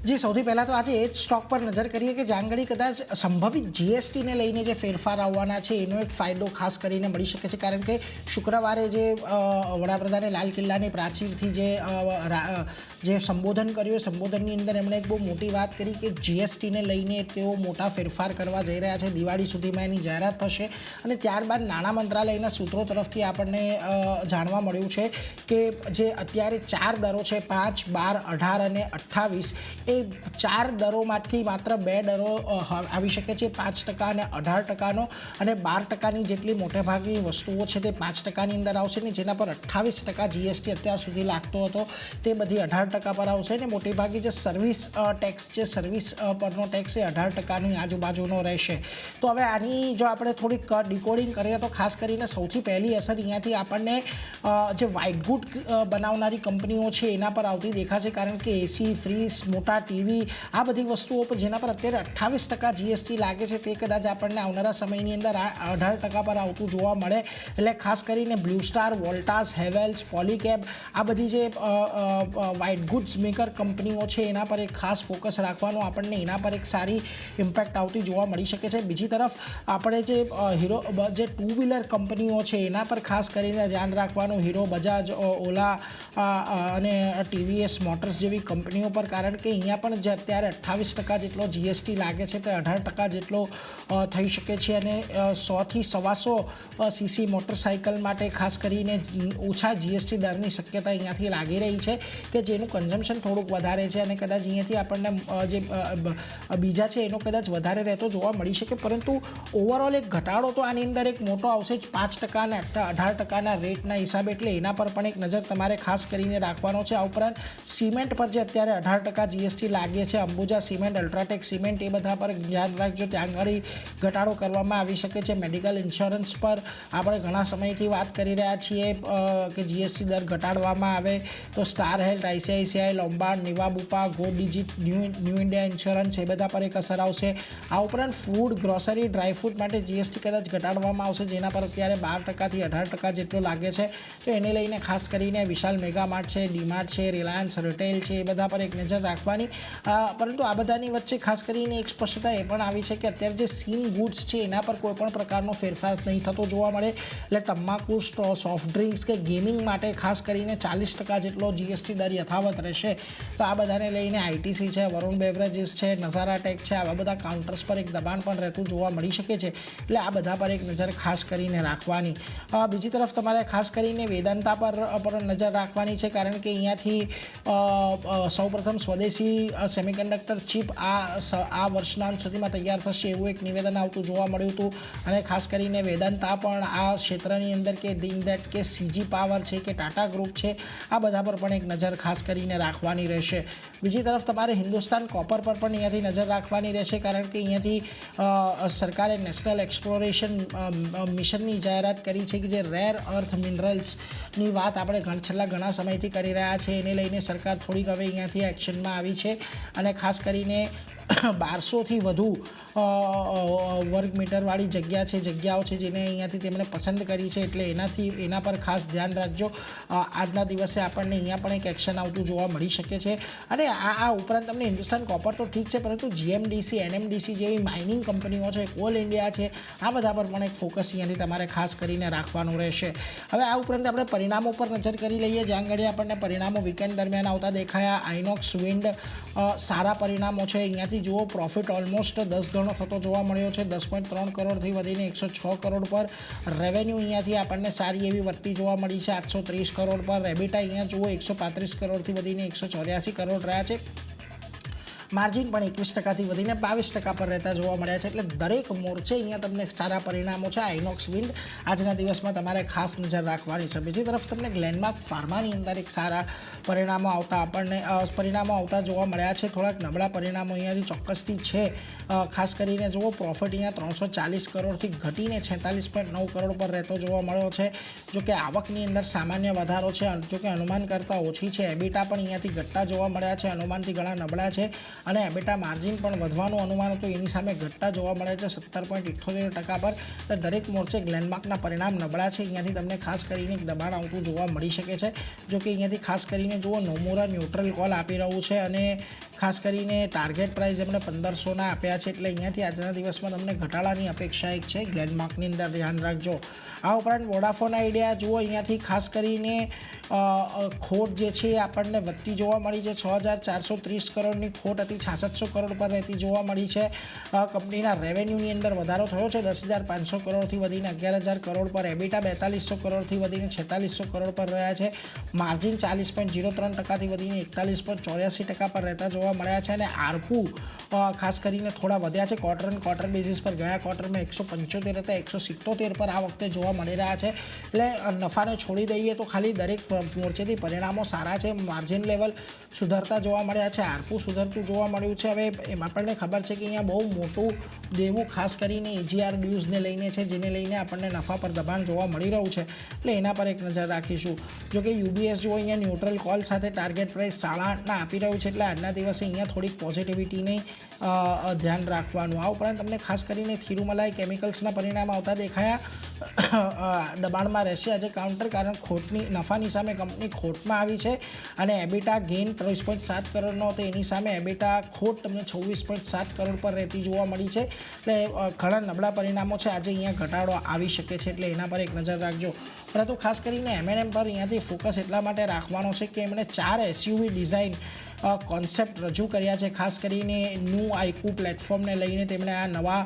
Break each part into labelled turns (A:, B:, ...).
A: જી સૌથી પહેલાં તો આજે એ જ સ્ટોક પર નજર કરીએ કે જ્યાં આગળ કદાચ સંભવિત જીએસટીને લઈને જે ફેરફાર આવવાના છે એનો એક ફાયદો ખાસ કરીને મળી શકે છે, કારણ કે શુક્રવારે જે વડાપ્રધાને લાલ કિલ્લાની પ્રાચીરથી જે સંબોધન કર્યું એ સંબોધનની અંદર એમણે એક બહુ મોટી વાત કરી કે જીએસટીને લઈને તેઓ મોટા ફેરફાર કરવા જઈ રહ્યા છે, દિવાળી સુધીમાં એની જાહેરાત થશે. અને ત્યારબાદ નાણાં મંત્રાલયના સૂત્રો તરફથી આપણને જાણવા મળ્યું છે કે જે અત્યારે 4 દરો છે 5, 12, 18 અને 28, એ 4 દરોમાંથી માત્ર 2 દરો આવી શકે છે, 5% અને 18%નો, અને 12%ની જેટલી મોટેભાગની વસ્તુઓ છે તે 5%ની અંદર આવશે ને જેના પર 28% જીએસટી અત્યાર સુધી લાગતો હતો તે બધી 18% પર આવશે. ને મોટેભાગે જે સર્વિસ ટેક્સ છે, સર્વિસ પરનો ટેક્સ એ 18%ની આજુબાજુનો રહેશે. તો હવે આની જો આપણે થોડીક ડિકોડિંગ કરીએ તો ખાસ કરીને સૌથી પહેલી અસર અહીંયાથી આપણને જે વ્હાઇટ ગુડ બનાવનારી કંપનીઓ છે એના પર આવતી દેખાશે, કારણ કે એસી, ફ્રીજ, મોટા ટીવી, આ બધી વસ્તુઓ પર જેના પર અત્યારે 28% જીએસટી લાગે છે તે કદાચ આપણને આવનારા સમયની અંદર 18% પર આવતું જોવા મળે. એટલે ખાસ કરીને બ્લુ સ્ટાર, વોલ્ટાસ, હેવેલ્સ, પોલીકેબ, આ બધી જે વ્હાઇટ ગુડ્સ મેકર કંપનીઓ છે એના પર એક ખાસ ફોકસ રાખવાનું, આપણને એના પર એક સારી ઇમ્પેક્ટ આવતી જોવા મળી શકે છે. બીજી તરફ આપણે જે જે ટુ વ્હીલર કંપનીઓ છે એના પર ખાસ કરીને ધ્યાન રાખવાનું, હીરો, બજાજ, ઓલા અને ટીવીએસ મોટર્સ જેવી કંપનીઓ પર, કારણ કે અહીંયા પણ જે અત્યારે 28% જેટલો જીએસટી લાગે છે તે 18% જેટલો થઈ શકે છે. અને 100 થી 125 સીસી મોટરસાઇકલ માટે ખાસ કરીને ઓછા જીએસટી દરની શક્યતા અહીંયાથી લાગી રહી છે કે જેનું કન્ઝમ્પશન થોડુંક વધારે છે અને કદાચ અહીંયાથી આપણને જે બીજા છે એનો કદાચ વધારે રહેતો જોવા મળી શકે. પરંતુ ઓવરઓલ એક ઘટાડો તો આની અંદર એક મોટો આવશે જ 5% અને 18%ના રેટના હિસાબે, એટલે એના પર પણ એક નજર તમારે ખાસ કરીને રાખવાનો છે. આ ઉપરાંત સિમેન્ટ પર જે અત્યારે 18% જીએસટી લાગે છે, અંબુજા સિમેન્ટ, અલ્ટ્રાટેક સિમેન્ટ, એ બધા પર ધ્યાન રાખજો, ત્યાં આગળ ઘટાડો કરવામાં આવી શકે છે. મેડિકલ ઇન્સ્યોરન્સ પર આપણે ઘણા સમયથી વાત કરી રહ્યા છીએ કે જીએસટી દર ઘટાડવામાં આવે, તો Star Health, ICICI, Lombard, Niva Bupa, Go Digit, New India Insurance, એ બધા પર એક અસર આવશે. આ ઉપરાંત ફૂડ, ગ્રોસરી, ડ્રાયફ્રૂટ માટે જીએસટી કદાચ ઘટાડવામાં આવશે, જેના પર અત્યારે 12% થી 18% જેટલો લાગે છે. તો એને લઈને ખાસ કરીને વિશાલ મેગા માર્ટ છે, ડીમાર્ટ છે, રિલાયન્સ રિટેલ છે, એ બધા પર એક નજર રાખવાની. પરંતુ આ બધાની વચ્ચે ખાસ કરીને એક સ્પષ્ટતા એ પણ આવી છે કે અત્યારે જે સીન ગુડ્સ છે એના પર કોઈ પણ પ્રકારનો ફેરફાર નહીં થતો જોવા મળે. એટલે તમાકુ, સોફ્ટ ડ્રિંક્સ કે ગેમિંગ માટે ખાસ કરીને 40% જેટલો જીએસટી દર યથાવત રહેશે. તો આ બધાને લઈને આઈટીસી છે, વરુણ બેવરેજીસ છે, નઝારા ટેક છે, આવા બધા કાઉન્ટર્સ પર એક દબાણ પણ રહેતું જોવા મળી શકે છે. એટલે આ બધા પર એક નજર ખાસ કરીને રાખવાની. બીજી તરફ તમારે ખાસ કરીને વેદાંતા પર નજર રાખવાની છે, કારણ કે અહીંયાથી સૌપ્રથમ સ્વદેશી સેમિકન્ડક્ટર ચિપ આ વર્ષના અંત સુધીમાં તૈયાર થશે એવું એક નિવેદન આવતું જોવા મળ્યું હતું. અને ખાસ કરીને વેદાંતા પણ આ ક્ષેત્રની અંદર કે દિનદેટ કે સીજી પાવર છે કે ટાટા ગ્રુપ છે, આ બધા પર પણ એક નજર ખાસ કરીને રાખવાની રહેશે. બીજી તરફ તમારે હિન્દુસ્તાન કોપર પર પણ અહીંયાથી નજર રાખવાની રહેશે, કારણ કે અહીંયાથી સરકારે નેશનલ એક્સપ્લોરેશન મિશનની જાહેરાત કરી છે કે જે રેર અર્થ મિનરલ્સની વાત આપણે છેલ્લા ઘણા સમયથી કરી રહ્યા છે, એને લઈને સરકાર થોડીક હવે અહીંયાથી એક્શનમાં આવી છે. અને ખાસ કરીને 1200થી વધુ વર્ગ મીટરવાળી જગ્યાઓ છે જેને અહીંયાથી તેમણે પસંદ કરી છે, એટલે એના પર ખાસ ધ્યાન રાખજો. આજના દિવસે આપણને અહીંયા પણ એક એક્શન આવતું જોવા મળી શકે છે. અને આ ઉપરાંત તમને હિન્દુસ્તાન કોપર તો ઠીક છે, પરંતુ જીએમડીસી, એનએમડીસી જેવી માઇનિંગ કંપનીઓ છે, કોલ ઇન્ડિયા છે, આ બધા પર પણ એક ફોકસ અહીંયાથી તમારે ખાસ કરીને રાખવાનું રહેશે. હવે આ ઉપરાંત આપણે પરિણામો પર નજર કરી લઈએ, જ્યાં આગળ આપણને પરિણામો વીકેન્ડ દરમિયાન આવતા દેખાયા. આઇનોક્સ વિન્ડ સારા પરિણામો છે. અહીંયાથી જુઓ પ્રોફિટ ઓલમોસ્ટ 10 ગણો થતો જોવા મળ્યો છે, 10.3 કરોડથી વધીને 106 કરોડ પર. રેવન્યુ અહીંયાથી આપણને સારી એવી વધતી જોવા મળી છે, 830 કરોડ પર. એબિટા અહીંયા જુઓ 135 કરોડથી વધીને 184 કરોડ રહ્યા છે. માર્જિન પણ 21%થી વધીને 22% પર રહેતા જોવા મળ્યા છે. એટલે દરેક મોરચે અહીંયા તમને સારા પરિણામો છે. આઇનોક્સ વિન્ડ આજના દિવસમાં તમારે ખાસ નજર રાખવાની છે. બીજી તરફ તમને ગ્લેનમાર્ક ફાર્માની અંદર એક સારા પરિણામો આવતા જોવા મળ્યા છે. થોડાક નબળા પરિણામો અહીંયાથી ચોક્કસથી છે. ખાસ કરીને જુઓ પ્રોફિટ અહીંયા 340 કરોડથી ઘટીને 46.9 કરોડ પર રહેતો જોવા મળ્યો છે. જોકે આવકની અંદર સામાન્ય વધારો છે, જોકે અનુમાન કરતાં ઓછી છે. એબિટા પણ અહીંયાથી ઘટતા જોવા મળ્યા છે, અનુમાનથી ઘણા નબળા છે. અને એબિટા માર્જિન પણ વધવાનું અનુમાન હતું, એની સામે ઘટતા જોવા મળે છે 17.78% પર. તો દરેક મોરચે ગ્લેનમાર્કના પરિણામ નબળા છે. અહીંયાથી તમને ખાસ કરીને એક દબાણ આવતું જોવા મળી શકે છે. જો કે અહીંયાથી ખાસ કરીને જુઓ નોમુરા ન્યુટ્રલ કોલ આપી રહ્યું છે અને ખાસ કરીને ટાર્ગેટ પ્રાઇસ એમણે 1500ના આપ્યા છે, એટલે અહીંયાથી આજના દિવસમાં તમને ઘટાડાની અપેક્ષા એક છે. ગ્લેનમાર્કની અંદર ધ્યાન રાખજો. આ ઉપરાંત વોડાફોન આઈડિયા જુઓ, અહીંયાથી ખાસ કરીને ખોટ જે છે આપણને વધતી જોવા મળી છે. 6430 કરોડની ખોટ હતી, 6600 કરોડ પર રહેતી જોવા મળી છે. કંપનીના રેવન્યુની અંદર વધારો થયો છે, 10,500 કરોડથી વધીને 11,000 કરોડ પર. એબિટા 4200 કરોડથી વધીને 4600 કરોડ પર રહ્યા છે. માર્જિન 40.03%થી વધીને 41.84% પર રહેતા જોવા મળ્યા છે. અને આરપુ ખાસ કરીને થોડા વધ્યા છે ક્વાર્ટર એન્ડ ક્વાર્ટર બેઝિસ પર. ગયા ક્વાર્ટરમાં 175 હતા, 177 પર આ વખતે જોવા મળી રહ્યા છે. એટલે નફાને છોડી દઈએ તો ખાલી દરેક મોરચેથી પરિણામો સારા છે. માર્જિન લેવલ સુધરતા જોવા મળ્યા છે, આરપુ સુધરતું જોવા મળ્યું છે. હવે એમાં આપણને ખબર છે કે અહીંયા બહુ મોટું દેવું ખાસ કરીને એજીઆર ડ્યુઝને લઈને છે, જેને લઈને આપણને નફા પર દબાણ જોવા મળી રહ્યું છે, એટલે એના પર એક નજર રાખીશું. જો કે યુબીએસ જો અહીંયા ન્યુટ્રલ કોલ સાથે ટાર્ગેટ પ્રાઇસ 8.5ના આપી રહ્યું છે, એટલે આજના દિવસે અહીંયા થોડીક પોઝિટિવિટીની ધ્યાન રાખવાનું. આ ઉપરાંત તમને ખાસ કરીને થિરુમલાઈ કેમિકલ્સના પરિણામ આવતા દેખાયા. દબાણમાં રહેશે આજે કાઉન્ટર, કારણ ખોટની નફાની સામે કંપની ખોટમાં આવી છે. અને એબિટા ગેઇન 23.7 કરોડનો હતો, એની સામે એબિટા ખોટ તમને 26.7 કરોડ પર રહેતી જોવા મળી છે. એટલે ઘણા નબળા પરિણામો છે, આજે અહીંયા ઘટાડો આવી શકે છે, એટલે એના પર એક નજર રાખજો. પરંતુ ખાસ કરીને એમએનએમ પર અહીંયાથી ફોકસ એટલા માટે રાખવાનો છે કે એમણે 4 એસયુવી ડિઝાઇન કોન્સેપ્ટ રજૂ કર્યા છે. ખાસ કરીને ન્યૂ આઈકુ પ્લેટફોર્મને લઈને તેમણે આ નવા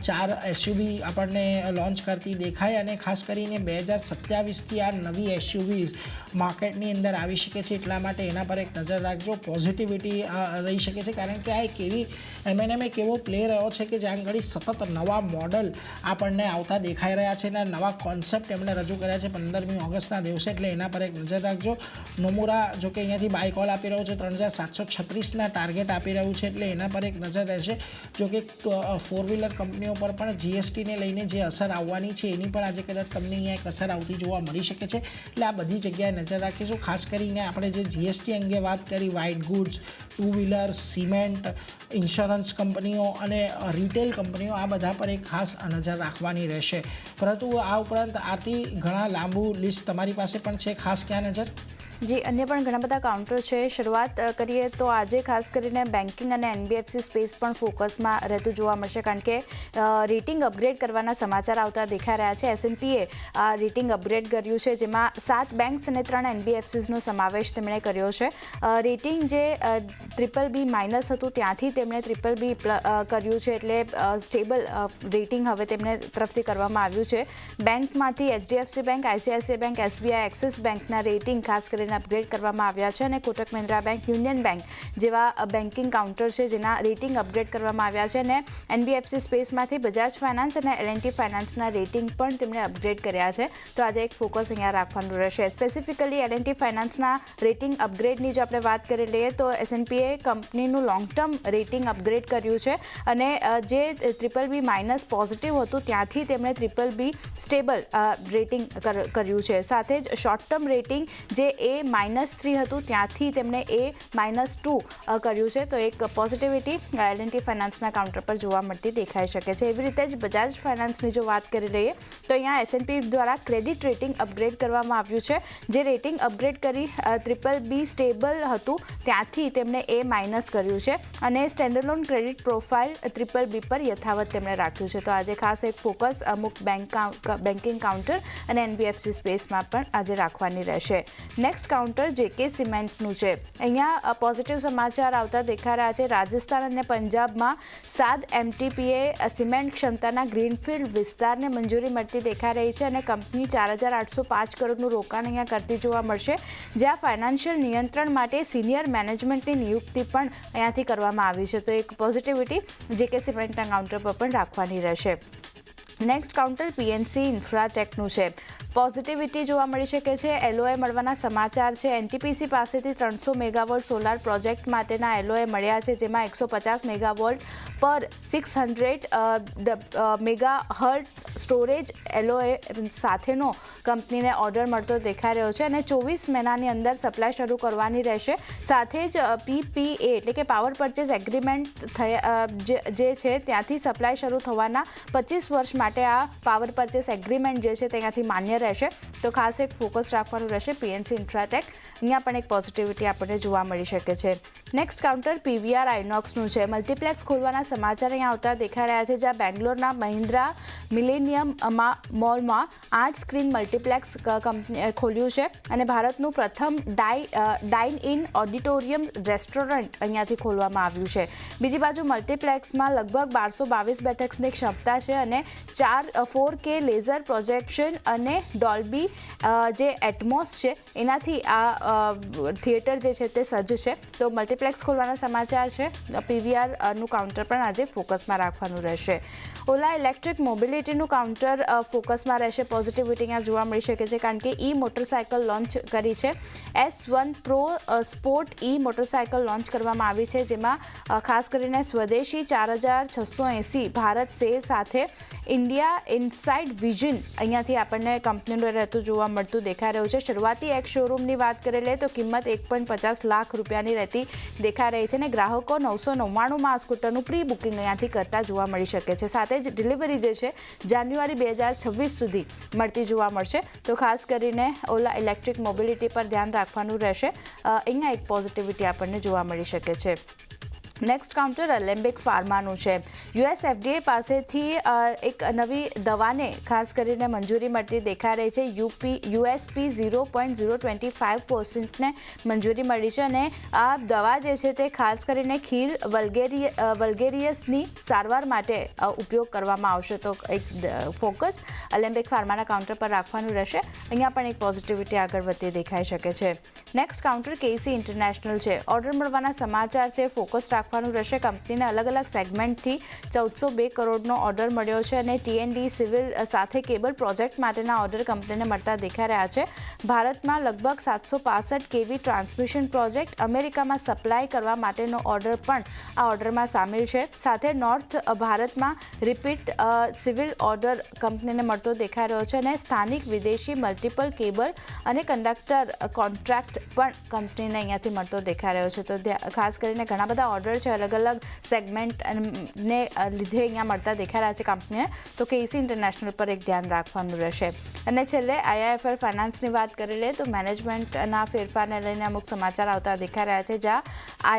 A: 4 એસયુવી આપણને લોન્ચ કરતી દેખાય. અને ખાસ કરીને 2027થી આ નવી એસયુવીઝ માર્કેટની અંદર આવી શકે છે, એટલા માટે એના પર એક નજર રાખજો. પોઝિટિવિટી રહી શકે છે, કારણ કે આ એક એવી એમએનએમ એક એવો પ્લે રહ્યો છે કે જ્યાં આગળ સતત નવા મોડલ આપણને આવતા દેખાઈ રહ્યા છે અને નવા કોન્સેપ્ટ એમણે રજૂ કર્યા છે 15મી ઓગસ્ટના દિવસે, એટલે એના પર એક નજર રાખજો. નોમુરા જો કે અહીંયાથી બાય કોલ આપી રહ્યો છે, 3736ના ટાર્ગેટ આપી રહ્યું છે, એટલે એના પર એક નજર રહેશે. જો કે 4 વ્હીલર કંપનીઓ પર પણ જીએસટીને લઈને જે અસર આવવાની છે એની પણ આજે કદાચ તમને અહીંયા એક અસર આવતી જોવા મળી શકે છે, એટલે આ બધી જગ્યાએ નજર રાખીશું. ખાસ કરીને આપણે જે જીએસટી અંગે વાત કરી, white goods, 2 wheeler, cement, insurance કંપનીઓ અને રિટેલ કંપનીઓ, આ બધા પર એક ખાસ નજર રાખવાની રહેશે. પરંતુ આ ઉપરાંત આથી ઘણા લાંબુ લિસ્ટ તમારી પાસે પણ છે, ખાસ ક્યાં નજર?
B: જી, અન્ય પણ ઘણા બધા કાઉન્ટર છે. શરૂઆત કરીએ તો આજે ખાસ કરીને બેન્કિંગ અને એનબીએફસી સ્પેસ પણ ફોકસમાં રહેતું જોવા મળશે, કારણ કે રેટિંગ અપગ્રેડ કરવાના સમાચાર આવતા દેખાઈ રહ્યા છે. એસએનપીએ રેટિંગ અપગ્રેડ કર્યું છે, જેમાં 7 બેન્ક્સ અને 3 એનબીએફસીઝનો સમાવેશ તેમણે કર્યો છે. રેટિંગ જે BBB- હતું ત્યાંથી તેમણે BBB કર્યું છે, એટલે સ્ટેબલ રેટિંગ હવે તેમને તરફથી કરવામાં આવ્યું છે. બેંકમાંથી HDFC bank, ICICI bank, SBI, axis બેંકના રેટિંગ ખાસ કરીને અપગ્રેડ કરવામાં આવ્યા છે. અને Kotak Mahindra bank, union bank જેવા બેન્કિંગ કાઉન્ટર છે જેના રેટિંગ અપગ્રેડ કરવામાં આવ્યા છે. અને એનબીએફસી સ્પેસમાંથી બજાજ ફાઇનાન્સ અને એલએનટી ફાઇનાન્સના રેટિંગ પણ તેમણે અપગ્રેડ કર્યા છે. તો આજે એક ફોકસ અહીંયા રાખવાનું રહેશે. સ્પેસિફિકલી એલએનટી ફાઇનાન્સના રેટિંગ અપગ્રેડની જો આપણે વાત કરી લઈએ તો એસએનપીએ કંપનીનું લોંગ ટર્મ રેટિંગ અપગ્રેડ કર્યું છે, અને જે BBB- પોઝિટિવ હતું ત્યાંથી તેમણે BBB સ્ટેબલ રેટિંગ કર્યું છે. સાથે જ શોર્ટ ટર્મ રેટિંગ જે A-3 હતું ત્યાંથી તેમણે A-2 કર્યું છે. તો એક પોઝિટિવિટી એલએનટી ફાઇનાન્સના કાઉન્ટર પર જોવા મળતી દેખાઈ શકે છે. એવી રીતે જ બજાજ ફાઇનાન્સની જો વાત કરી લઈએ તો અહીંયા એસએનપી દ્વારા ક્રેડિટ રેટિંગ અપગ્રેડ કરવામાં આવ્યું છે. જે રેટિંગ અપગ્રેડ કરી BBB સ્ટેબલ હતું ત્યાંથી તેમણે A- કર્યું છે, અને સ્ટેન્ડર્લોન ક્રેડિટ પ્રોફાઇલ BBB પર યથાવત તેમણે રાખ્યું છે. તો આજે ખાસ એક ફોકસ અમુક બેન્કિંગ કાઉન્ટર અને એનબીએફસી સ્પેસમાં પણ આજે રાખવાની રહેશે. નેક્સ્ટ કાઉન્ટર જેકે સિમેન્ટનું છે. અહીંયા પોઝિટિવ સમાચાર આવતા દેખાઈ રહ્યા છે. રાજસ્થાન અને પંજાબમાં 7 MTPA સિમેન્ટ ક્ષમતાના ગ્રીનફિલ્ડ વિસ્તારને મંજૂરી મળતી દેખાઈ રહી છે, અને કંપની 4805 કરોડનું રોકાણ અહીંયા કરતી જોવા મળશે, જ્યાં ફાઇનાન્શિયલ નિયંત્રણ માટે સિનિયર મેનેજમેન્ટની નિયુક્તિ પણ અહીંયાથી કરવામાં આવી છે. તો એક પોઝિટિવિટી જેકે સિમેન્ટના કાઉન્ટર પર પણ રાખવાની રહેશે. નેક્સ્ટ કાઉન્ટર પીએનસી ઇન્ફ્રાટેકનું છે. પોઝિટિવિટી જોવા મળી શકે છે. એલઓએ મળવાના સમાચાર છે. એનટીપીસી પાસેથી 300 મેગાવોટ સોલાર પ્રોજેક્ટ માટેના એલઓએ મળ્યા છે, જેમાં 150 મેગાવોટ પર 600 મેગાહર્ટ્ઝ સ્ટોરેજ એલઓએ સાથેનો કંપનીને ઓર્ડર મળતો દેખાઈ રહ્યો છે, અને 24 મહિનાની અંદર સપ્લાય શરૂ કરવાની રહેશે. સાથે જ પીપીએ એટલે કે પાવર પરચેસ એગ્રીમેન્ટ જે છે ત્યાંથી સપ્લાય શરૂ થવાના 25 વર્ષ માટે આ પાવર પરચેસ એગ્રીમેન્ટ જે છે ત્યાંથી માન્ય રહેશે. તો ખાસ એક ફોકસ રાખવાનું રહેશે પીએનસી ઇન્ફ્રાટેક. અહીંયા પણ એક પોઝિટિવિટી આપણને જોવા મળી શકે છે. નેક્સ્ટ કાઉન્ટર પીવીઆર આઇનોક્સનું છે. મલ્ટીપ્લેક્સ ખોલવાના સમાચાર અહીંયા આવતા દેખાઈ રહ્યા છે, જ્યાં બેંગ્લોરના મહિન્દ્રા મિલેનિયમ મોલમાં 8 સ્ક્રીન મલ્ટીપ્લેક્સ કંપની ખોલ્યું છે અને ભારતનું પ્રથમ ડાઇન ઇન ઓડિટોરિયમ રેસ્ટોરન્ટ અહીંયાથી ખોલવામાં આવ્યું છે. બીજી બાજુ મલ્ટીપ્લેક્સમાં લગભગ 1222 બેઠકની ક્ષમતા છે અને 4K લેઝર પ્રોજેક્શન અને ડોલ્બી જે એટમોસ છે એનાથી આ થિયેટર જે છે તે સજ્જ છે. તો મલ્ટીપ્લેક્સ ખોલવાના સમાચાર છે. પીવીઆરનું કાઉન્ટર પણ આજે ફોકસમાં રાખવાનું રહેશે. ઓલા ઇલેક્ટ્રિક મોબિલિટીનું કાઉન્ટર ફોકસમાં રહેશે. પોઝિટિવિટી અહીંયા જોવા મળી શકે છે કારણ કે મોટરસાયકલ લોન્ચ કરી છે. S1 Pro sport motorcycle launch કરવામાં આવી છે, જેમાં ખાસ કરીને સ્વદેશી 4680 ભારત સેલ સાથે ઇન્ડિયા ઇનસાઇડ વિઝન અહીંયાથી આપણને કંપનીનું રહેતું જોવા મળતું દેખાઈ રહ્યું છે. શરૂઆતી એક શોરૂમની વાત કરી લઈએ તો કિંમત 1.50 લાખ રૂપિયાની રહેતી દેખાઈ રહી છે અને ગ્રાહકો 999માં આ સ્કૂટરનું પ્રી બુકિંગ અહીંયાથી કરતા જોવા મળી શકે છે. સાથે જ ડિલિવરી જે છે જાન્યુઆરી 2026 સુધી મળતી જોવા મળશે. તો ખાસ કરીને ઓલા ઇલેક્ટ્રિક મોબિલિટી પર ધ્યાન રાખવાનું રહેશે. અહીંયા એક પોઝિટિવિટી આપણને જોવા મળી શકે છે. નેક્સ્ટ કાઉન્ટર એલેમ્બિક ફાર્માનું છે. US FDA પાસેથી એક નવી દવાને ખાસ કરીને મંજૂરી મળતી દેખાઈ રહી છે. USP 0.025%ને મંજૂરી મળી છે અને આ દવા જે છે તે ખાસ કરીને ખીલ વલ્ગેરિયસની સારવાર માટે ઉપયોગ કરવામાં આવશે. તો એક ફોકસ એલેમ્બિક ફાર્માના કાઉન્ટર પર રાખવાનું રહેશે. અહીંયા પણ એક પોઝિટિવિટી આગળ વધતી દેખાઈ શકે છે. નેક્સ્ટ કાઉન્ટર કેસી ઇન્ટરનેશનલ છે. ઓર્ડર મળવાના સમાચાર છે. ફોકસ રાખવાનું રહેશે. કંપનીને અલગ અલગ સેગમેન્ટથી 1402 કરોડનો ઓર્ડર મળ્યો છે અને T&D સિવિલ સાથે કેબલ પ્રોજેક્ટ માટેના ઓર્ડર કંપનીને મળતા દેખાઈ રહ્યા છે. ભારતમાં લગભગ 765 kV ટ્રાન્સમિશન પ્રોજેક્ટ અમેરિકામાં સપ્લાય કરવા માટેનો ઓર્ડર પણ આ ઓર્ડરમાં સામેલ છે. સાથે નોર્થ ભારતમાં રિપીટ સિવિલ ઓર્ડર કંપનીને મળતો દેખાઈ રહ્યો છે અને સ્થાનિક વિદેશી મલ્ટિપલ કેબલ અને કંડક્ટર કોન્ટ્રાક્ટ પણ કંપનીને અહીંયાથી મળતો દેખાઈ રહ્યો છે. તો ખાસ કરીને ઘણા બધા ઓર્ડર છે અલગ અલગ સેગમેન્ટને લીધે અહીંયા મળતા દેખાઈ રહ્યા છે કંપનીને. તો કેસી ઇન્ટરનેશનલ પર એક ધ્યાન રાખવાનું રહેશે. અને છેલ્લે IIFL ફાઇનાન્સની વાત કરી લઈએ તો મેનેજમેન્ટના ફેરફારને લઈને અમુક સમાચાર આવતા દેખાઈ રહ્યા છે, જ્યાં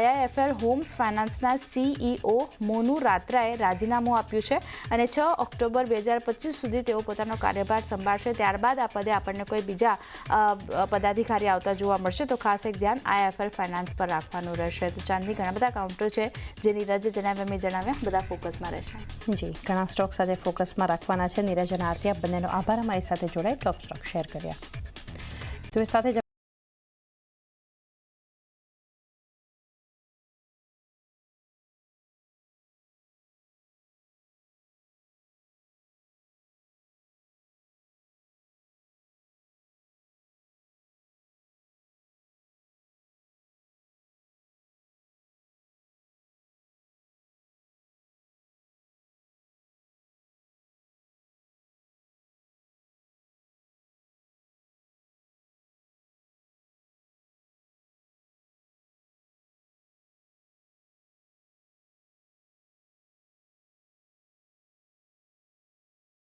B: IIFL હોમ્સ ફાઇનાન્સના CEO મોનુ રાત્રાએ રાજીનામું આપ્યું છે અને 6 ઓક્ટોબર 2025 સુધી તેઓ પોતાનો કાર્યભાર સંભાળશે. ત્યારબાદ આ પદે આપણને કોઈ બીજા પદાધિકારી આવતા જોવા મળશે. તો ખાસ એક ધ્યાન IIFL ફાઇનાન્સ પર રાખવાનું રહેશે. તો ચાંદની ઘણા બધા કાઉન્ટર છે જે નીરજે જણાવ્યા મેં જણાવ્યા બધા ફોકસમાં રહેશે.
C: જી, ઘણા સ્ટોક સાથે ફોકસમાં રાખવાના છે. નીરજ અને આરતી, આપ બંનેનો આભાર અમારી સાથે જોડાઈ ટોપ સ્ટોક શેર કર્યા. તો એ સાથે